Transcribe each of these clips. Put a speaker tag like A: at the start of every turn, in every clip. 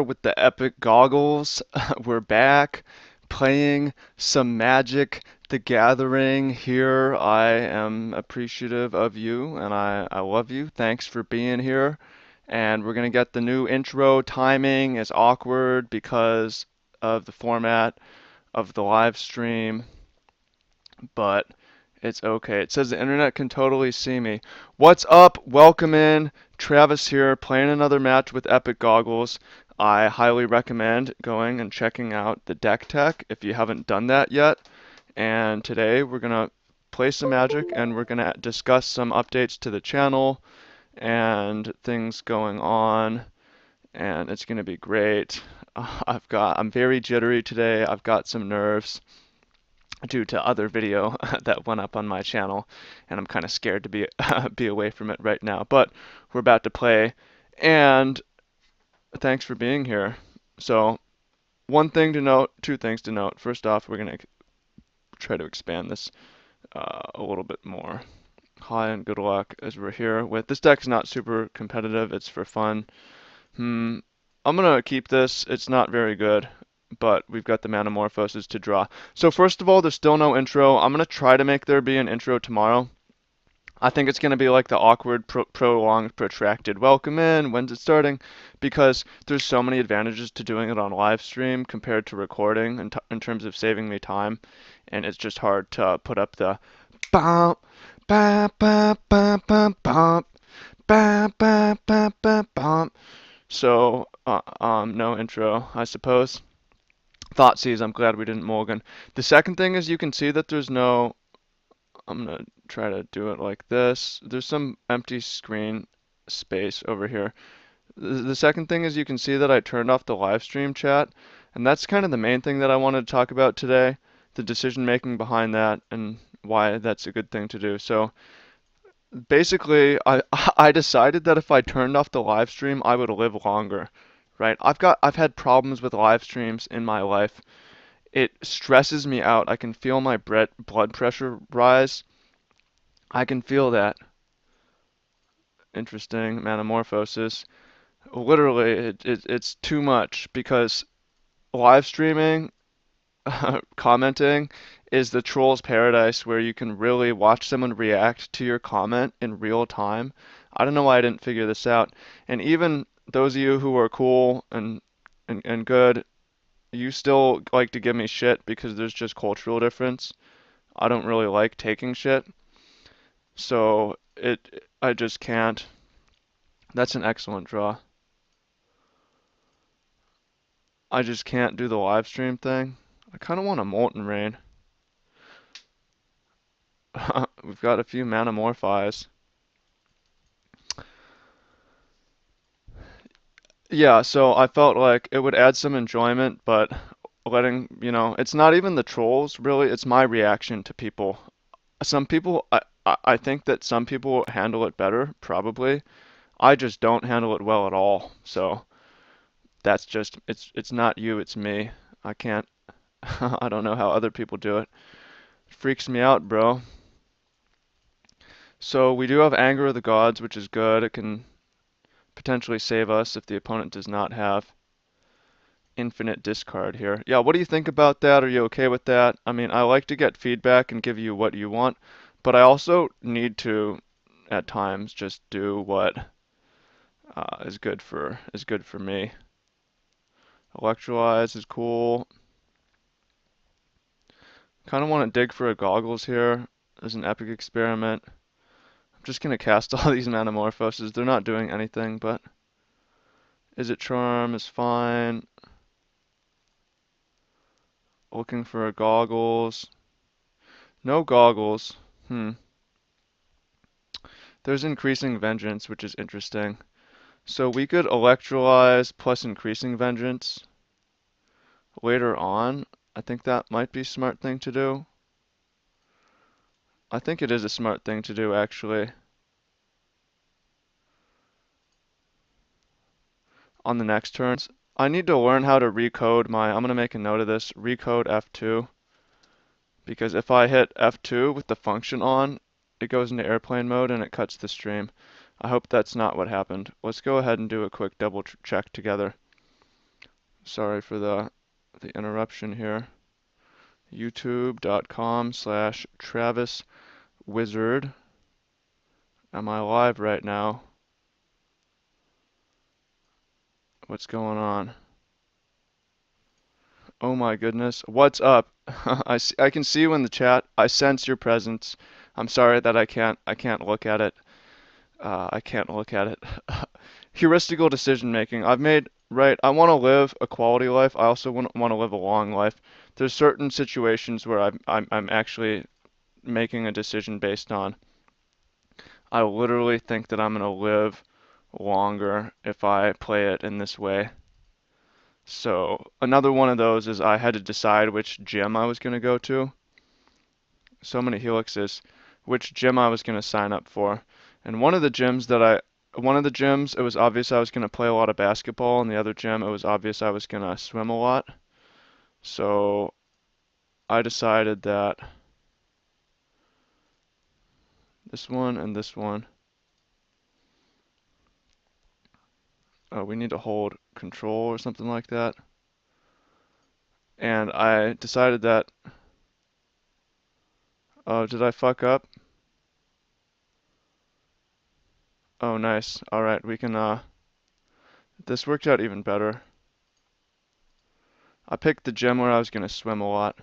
A: with the epic goggles. We're back playing some Magic the Gathering here. I am appreciative of you and I love you. Thanks for being here. And we're going to get the new intro. Timing is awkward because of the format of the live stream, but it's okay. It says the internet can totally see me. What's up? Welcome in. Travis here, playing another match with Epic Goggles. I highly recommend going and checking out the deck tech if you haven't done that yet. And today we're going to play some Magic and we're going to discuss some updates to the channel and things going on. And it's going to be great. I'm very jittery today. I've got some nerves due to other video that went up on my channel, and I'm kind of scared to be be away from it right now. But we're about to play, and thanks for being here. So, one thing to note, two things to note. First off, we're gonna try to expand this a little bit more. Hi and good luck as we're here with this deck's not super competitive. It's for fun. I'm gonna keep this. It's not very good, but we've got the Manamorphoses to draw. So first of all, there's still no intro. I'm gonna try to make there be an intro tomorrow. I think it's gonna be like the awkward, prolonged, protracted welcome in. When's it starting? Because there's so many advantages to doing it on live stream compared to recording in terms of saving me time, and it's just hard to put up the bump, bump, bump, bump, bump, bump, bump, bump, bump, bump, bump. So, no intro, I suppose. Thoughtseize, I'm glad we didn't mulligan. The second thing is you can see that there's no, I'm gonna try to do it like this. There's some empty screen space over here. The second thing is you can see that I turned off the live stream chat, and that's kind of the main thing that I wanted to talk about today, the decision making behind that and why that's a good thing to do. So basically, I decided that if I turned off the live stream, I would live longer, right? I've had problems with live streams in my life. It stresses me out. I can feel my blood pressure rise. I can feel that. Interesting metamorphosis. Literally, it's too much because live streaming, commenting is the troll's paradise where you can really watch someone react to your comment in real time. I don't know why I didn't figure this out. And even those of you who are cool and good, you still like to give me shit because there's just cultural difference. I don't really like taking shit. So I just can't. That's an excellent draw. I just can't do the live stream thing. I kind of want a Molten Rain. We've got a few Manamorphize. Yeah, so I felt like it would add some enjoyment, but it's not even the trolls, really, it's my reaction to people. Some people, I think that some people handle it better, probably. I just don't handle it well at all. So that's just, it's not you, it's me. I can't, I don't know how other people do it. It freaks me out, bro. So we do have Anger of the Gods, which is good. It can potentially save us if the opponent does not have infinite discard here. Yeah, what do you think about that? Are you okay with that? I mean, I like to get feedback and give you what you want, but I also need to, at times, just do what is good for me. Electrolyze is cool. Kind of want to dig for a goggles here. There's an epic experiment. I'm just gonna cast all these Manamorphoses. They're not doing anything, but is it charm is fine. Looking for a goggles. No goggles. There's increasing vengeance, which is interesting. So we could electrolyze plus increasing vengeance later on. I think that might be a smart thing to do. I think it is a smart thing to do, actually. On the next turns. I need to learn how to recode my, I'm going to make a note of this, recode F2. Because if I hit F2 with the function on, it goes into airplane mode and it cuts the stream. I hope that's not what happened. Let's go ahead and do a quick double check together. Sorry for the interruption here. YouTube.com/Travis Wizard. Am I live right now? What's going on? Oh my goodness. What's up? I can see you in the chat. I sense your presence. I'm sorry that I can't look at it. I can't look at it. Heuristical decision making. I've made right. I want to live a quality life. I also want to live a long life. There's certain situations where I'm actually making a decision based on I literally think that I'm gonna live longer if I play it in this way. So another one of those is I had to decide which gym I was gonna go to. So many helixes, which gym I was gonna sign up for. And one of the gyms, it was obvious I was gonna play a lot of basketball, and the other gym, it was obvious I was gonna swim a lot. So I decided that this one and this one. Oh, we need to hold control or something like that. And I decided that, oh, did I fuck up? Oh, nice. All right, we can, this worked out even better. I picked the gym where I was gonna swim a lot.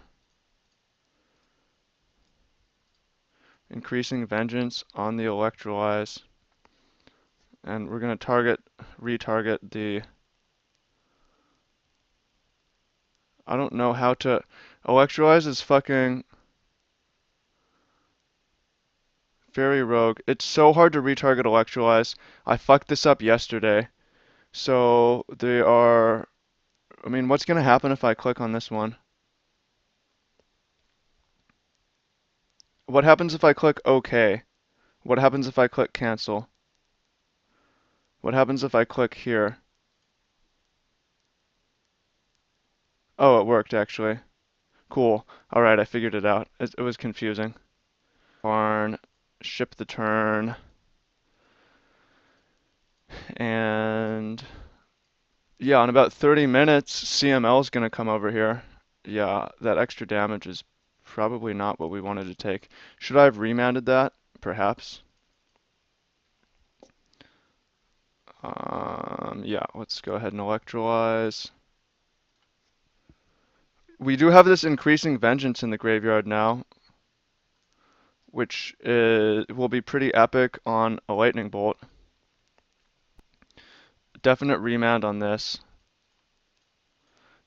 A: Increasing vengeance on the electrolyze. And we're gonna retarget the, I don't know how to, electrolyze is fucking very rogue. It's so hard to retarget electrolyze. I fucked this up yesterday. So they are, I mean, what's gonna happen if I click on this one? What happens if I click OK? What happens if I click cancel? What happens if I click here? Oh, it worked actually. Cool. Alright, I figured it out. It was confusing. Barn, ship the turn, and yeah, in about 30 minutes, CML is gonna come over here. Yeah, that extra damage is probably not what we wanted to take. Should I have remanded that? Perhaps. Yeah, let's go ahead and electrolyze. We do have this increasing vengeance in the graveyard now, which will be pretty epic on a lightning bolt. Definite remand on this.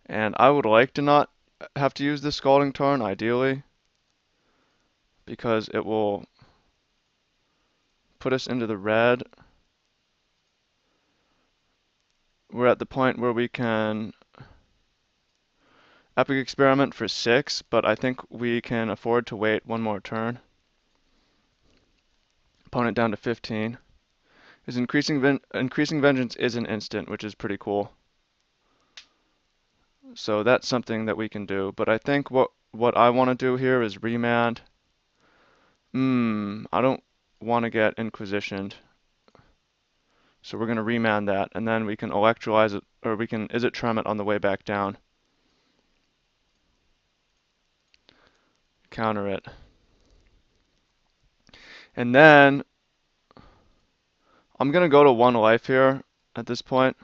A: And I would like to not have to use the Scalding Tarn, ideally, because it will put us into the red. We're at the point where we can Epic Experiment for 6, but I think we can afford to wait one more turn. Opponent down to 15. His increasing vengeance is an instant, which is pretty cool. So that's something that we can do. But I think what I want to do here is remand. I don't want to get Inquisitioned. So we're going to remand that, and then we can electrolyze it, or we can Izzet Trem it on the way back down. Counter it. And then I'm going to go to 1 life here at this point.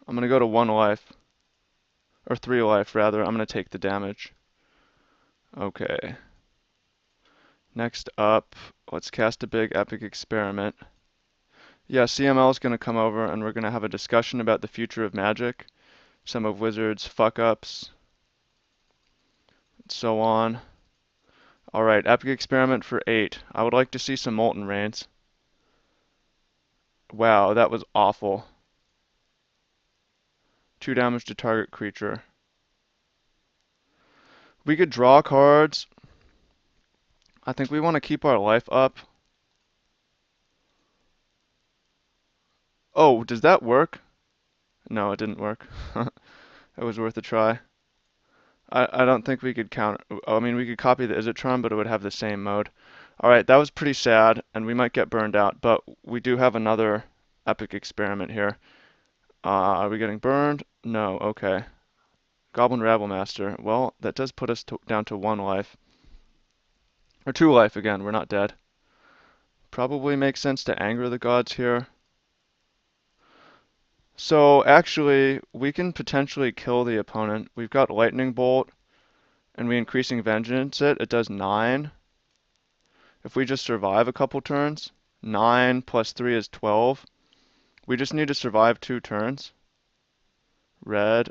A: I'm going to go to 1 life. Or 3 life, rather. I'm going to take the damage. Okay. Next up, let's cast a big epic experiment. Yeah, CML is going to come over and we're going to have a discussion about the future of Magic, some of Wizard's fuck-ups, and so on. Alright, epic experiment for 8. I would like to see some Molten Rains. Wow, that was awful. 2 damage to target creature. We could draw cards. I think we want to keep our life up. Oh, does that work? No, it didn't work. It was worth a try. I don't think we could counter. I mean, we could copy the Izzet, but it would have the same mode. Alright, that was pretty sad, and we might get burned out, but we do have another epic experiment here. Are we getting burned? No, okay. Goblin Rabble Master. Well, that does put us down to 1 life. Or 2 life again, we're not dead. Probably makes sense to anger the gods here. So actually, we can potentially kill the opponent. We've got Lightning Bolt, and we increasing Vengeance it does 9. If we just survive a couple turns, 9 plus 3 is 12. We just need to survive 2 turns. Red,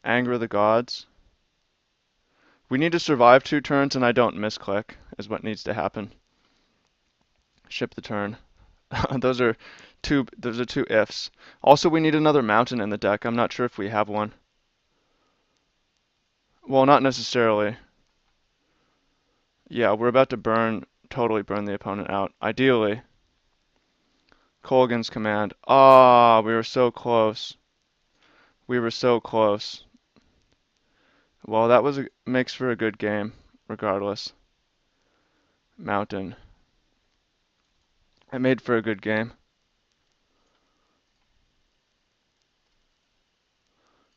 A: anger the gods. We need to survive 2 turns and I don't misclick, is what needs to happen. Ship the turn. Those are two ifs. Also, we need another mountain in the deck. I'm not sure if we have one. Well, not necessarily. Yeah, we're about to totally burn the opponent out. Ideally. Colgan's command. Ah, we were so close. We were so close. Well, makes for a good game, regardless. Mountain. It made for a good game.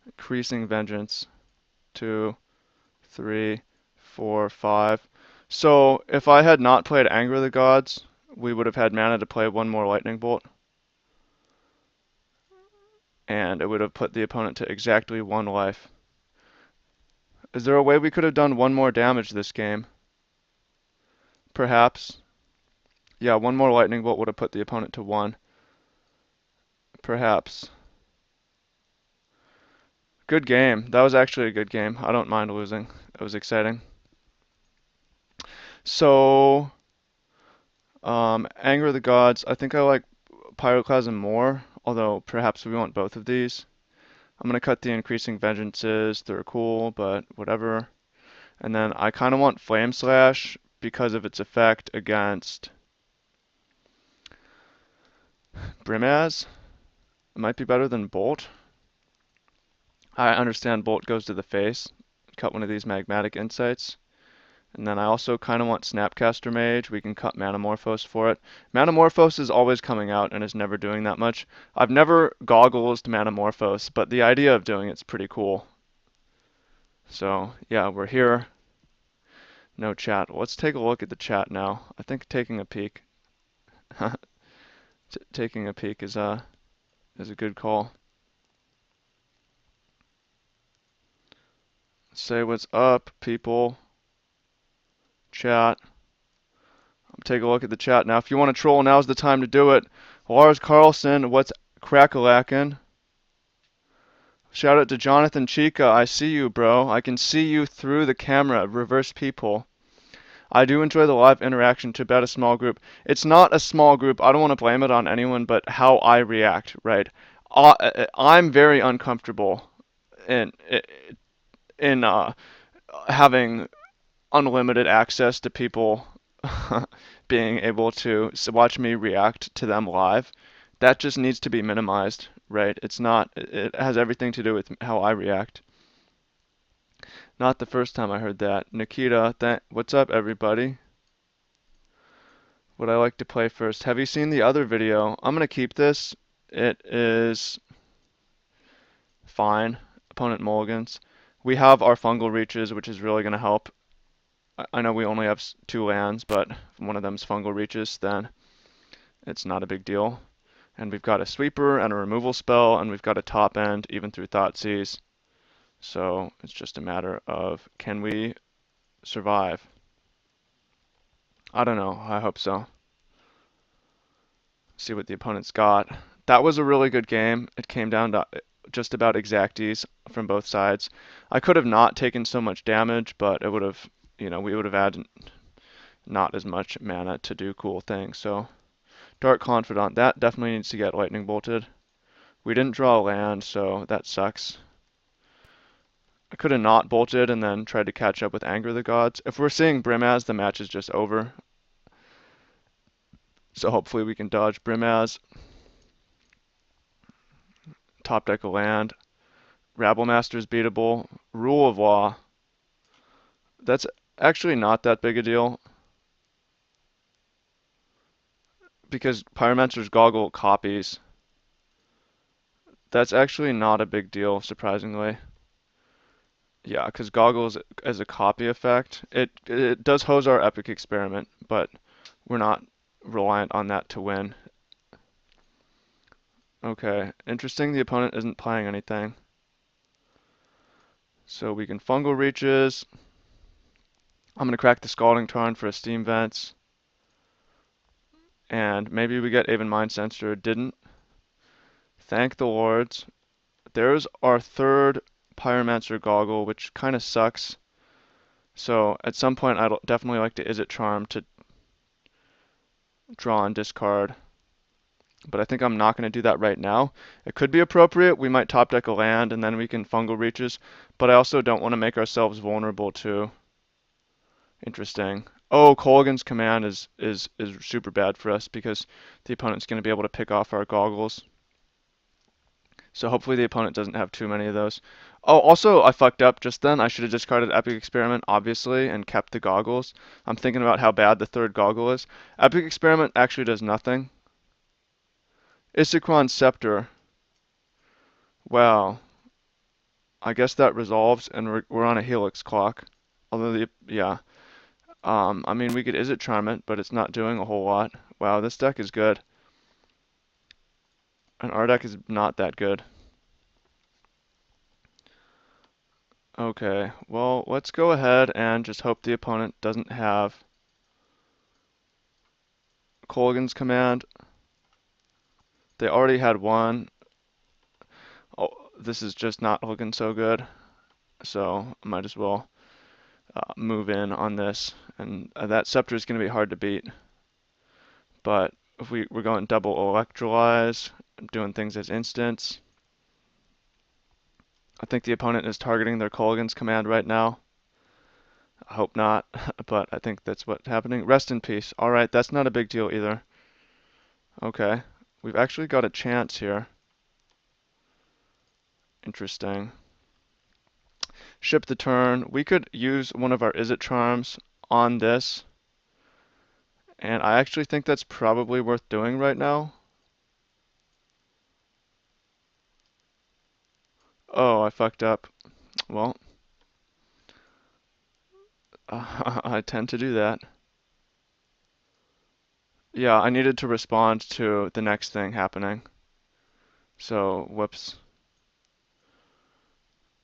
A: Increasing vengeance. 2, 3, 4, 5. So if I had not played Anger of the Gods, we would have had mana to play one more Lightning Bolt. And it would have put the opponent to exactly 1 life. Is there a way we could have done 1 more damage this game? Perhaps. Yeah, 1 more Lightning Bolt would have put the opponent to 1. Perhaps. Good game. That was actually a good game. I don't mind losing. It was exciting. So, Anger of the Gods. I think I like Pyroclasm more, although perhaps we want both of these. I'm going to cut the increasing vengeances. They're cool, but whatever. And then I kind of want Flame Slash because of its effect against Brimaz. It might be better than Bolt. I understand Bolt goes to the face. Cut one of these Magmatic Insights. And then I also kind of want Snapcaster Mage. We can cut Manamorphose for it. Manamorphose is always coming out and is never doing that much. I've never Goggled Manamorphose, but the idea of doing it's pretty cool. So, yeah, we're here. No chat. Well, let's take a look at the chat now. I think taking a peek. Taking a peek is a good call. Say what's up, people. Chat. Take a look at the chat now. If you want to troll, now's the time to do it. Lars Carlson, what's crack-a-lackin'? Shout out to Jonathan Chica. I see you, bro. I can see you through the camera. Reverse people. I do enjoy the live interaction to bet a small group. It's not a small group. I don't want to blame it on anyone, but how I react, right? I'm very uncomfortable in having unlimited access to people being able to watch me react to them live. That just needs to be minimized, right? It has everything to do with how I react. Not the first time I heard that. Nikita, what's up, everybody? Would I like to play first? Have you seen the other video? I'm going to keep this. It is fine. Opponent mulligans. We have our fungal reaches, which is really going to help. I know we only have 2 lands, but if one of them's fungal reaches, then it's not a big deal. And we've got a sweeper and a removal spell, and we've got a top end even through Thoughtseize. So it's just a matter of, can we survive? I don't know. I hope so. See what the opponent's got. That was a really good game. It came down to just about exacties from both sides. I could have not taken so much damage, but it would have, we would have had not as much mana to do cool things. So Dark Confidant, that definitely needs to get lightning bolted. We didn't draw a land, so that sucks. I could have not bolted and then tried to catch up with Anger of the Gods. If we're seeing Brimaz, the match is just over. So hopefully we can dodge Brimaz. Top deck a land. Rabble Master's beatable. Rule of Law. That's actually not that big a deal. Because Pyromancer's Goggle copies That's actually not a big deal, surprisingly. Yeah, because Goggles as a copy effect, it does hose our epic experiment, but we're not reliant on that to win. Okay, interesting. The opponent isn't playing anything. So we can fungal reaches. I'm gonna crack the Scalding Tarn for a Steam Vents. And maybe we get Aven Mind Sensor. Didn't. Thank the lords. There's our third Pyromancer Goggle, which kind of sucks. So at some point I'd definitely like to Izzet Charm to draw and discard. But I think I'm not going to do that right now. It could be appropriate. We might top deck a land and then we can fungal reaches. But I also don't want to make ourselves vulnerable to interesting. Oh, Colgan's command is super bad for us because the opponent's going to be able to pick off our goggles. So hopefully the opponent doesn't have too many of those. Oh, also I fucked up just then. I should have discarded Epic Experiment, obviously, and kept the goggles. I'm thinking about how bad the third goggle is. Epic Experiment actually does nothing. Issaquan Scepter. Wow. I guess that resolves and we're on a Helix clock. Although yeah. I mean we could Izzet Charm it, but it's not doing a whole lot. Wow, this deck is good. And our deck is not that good. Okay, well, let's go ahead and just hope the opponent doesn't have Colgan's command. They already had one. Oh, this is just not looking so good. So I might as well move in on this. And that Scepter is going to be hard to beat. But if we're going double Electrolyze, doing things as instants. I think the opponent is targeting their Colgan's command right now. I hope not, but I think that's what's happening. Rest in peace. Alright, that's not a big deal either. Okay, we've actually got a chance here. Interesting. Ship the turn. We could use one of our Izzet Charms on this. And I actually think that's probably worth doing right now. Oh, I fucked up. Well, I tend to do that. Yeah, I needed to respond to the next thing happening. So, whoops.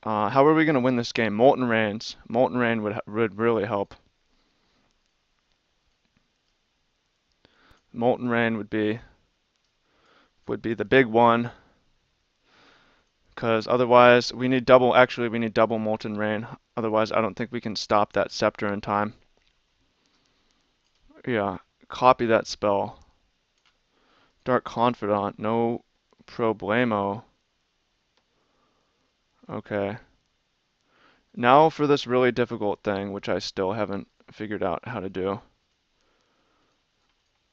A: How are we going to win this game? Molten Rains. Molten Rain would really help. Molten Rain would be the big one. Because otherwise, we need double. Actually, we need double Molten Rain. Otherwise, I don't think we can stop that Scepter in time. Yeah, copy that spell. Dark Confidant, no problemo. Okay. Now for this really difficult thing, which I still haven't figured out how to do.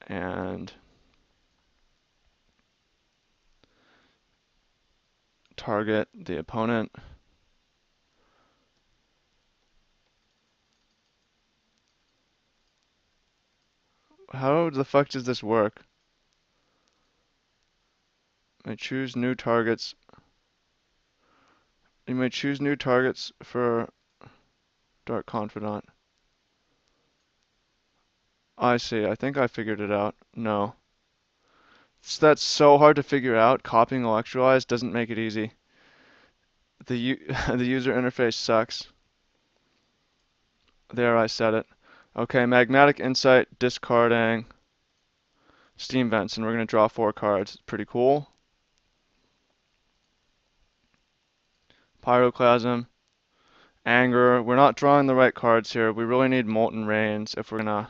A: And target the opponent. How the fuck does this work? I choose new targets. You may choose new targets for Dark Confidant. I see. I think I figured it out. No. That's so hard to figure out. Copying Electrolyze doesn't make it easy. The the user interface sucks. There, I said it. Okay, Magmatic Insight, discarding Steam Vents, and we're going to draw 4 cards. Pretty cool. Pyroclasm, Anger. We're not drawing the right cards here. We really need Molten Rains if we're gonna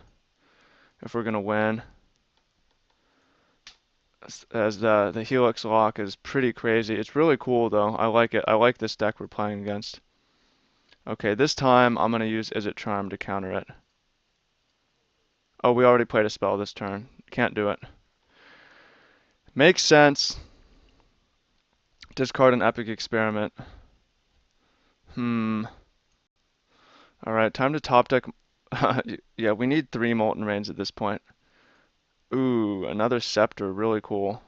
A: win. As the Helix lock is pretty crazy. It's really cool though. I like it. I like this deck we're playing against. Okay, this time I'm gonna use Izzet Charm to counter it. Oh, we already played a spell this turn. Can't do it. Makes sense. Discard an Epic Experiment. Alright, time to top deck. Yeah, we need 3 Molten Rains at this point. Ooh, another Scepter. Really cool.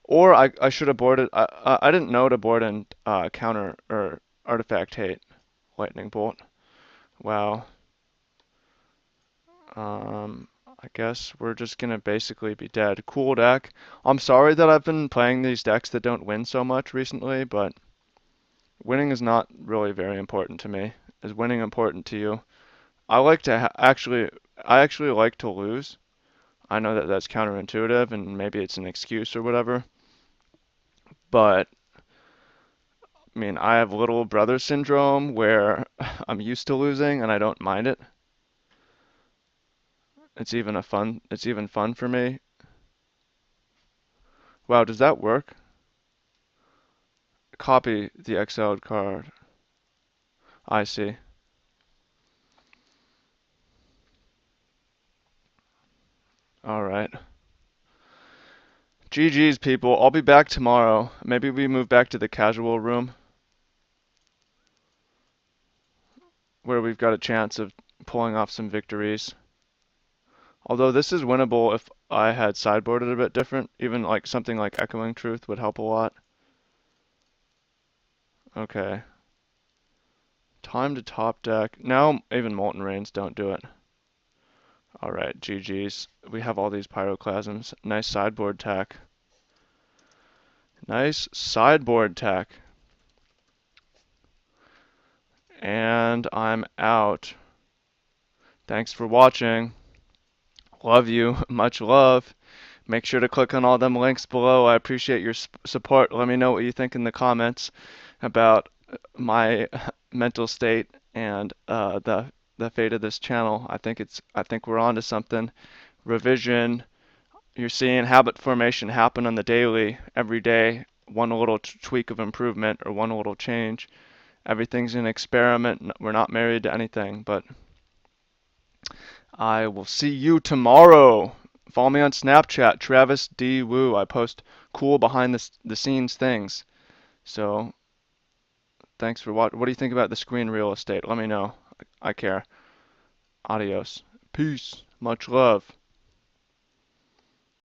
A: Or I should have boarded. I didn't know to board and counter or artifact hate lightning bolt. Wow. I guess we're just gonna basically be dead. Cool deck. I'm sorry that I've been playing these decks that don't win so much recently, but winning is not really very important to me. Is winning important to you? I like to I actually like to lose. I know that that's counterintuitive and maybe it's an excuse or whatever, but I mean, I have little brother syndrome where I'm used to losing and I don't mind it. It's even fun for me. Wow, does that work? Copy the exiled card. I see. All right. GG's people. I'll be back tomorrow. Maybe we move back to the casual room where we've got a chance of pulling off some victories. Although this is winnable if I had sideboarded a bit different, even like something like Echoing Truth would help a lot. Okay. Time to top deck. Now even Molten Rains don't do it. Alright, GG's. We have all these pyroclasms. Nice sideboard tech. Nice sideboard tech. And I'm out. Thanks for watching. Love you. Much love. Make sure to click on all them links below. I appreciate your support. Let me know what you think in the comments about my mental state and the fate of this channel. I think we're on to something. Revision. You're seeing habit formation happen on the daily, every day. One little tweak of improvement or one little change. Everything's an experiment. We're not married to anything, but I will see you tomorrow. Follow me on Snapchat, Travis D. Woo. I post cool behind the scenes things. So thanks for watching. What do you think about the screen real estate? Let me know. I care. Adios. Peace. Much love.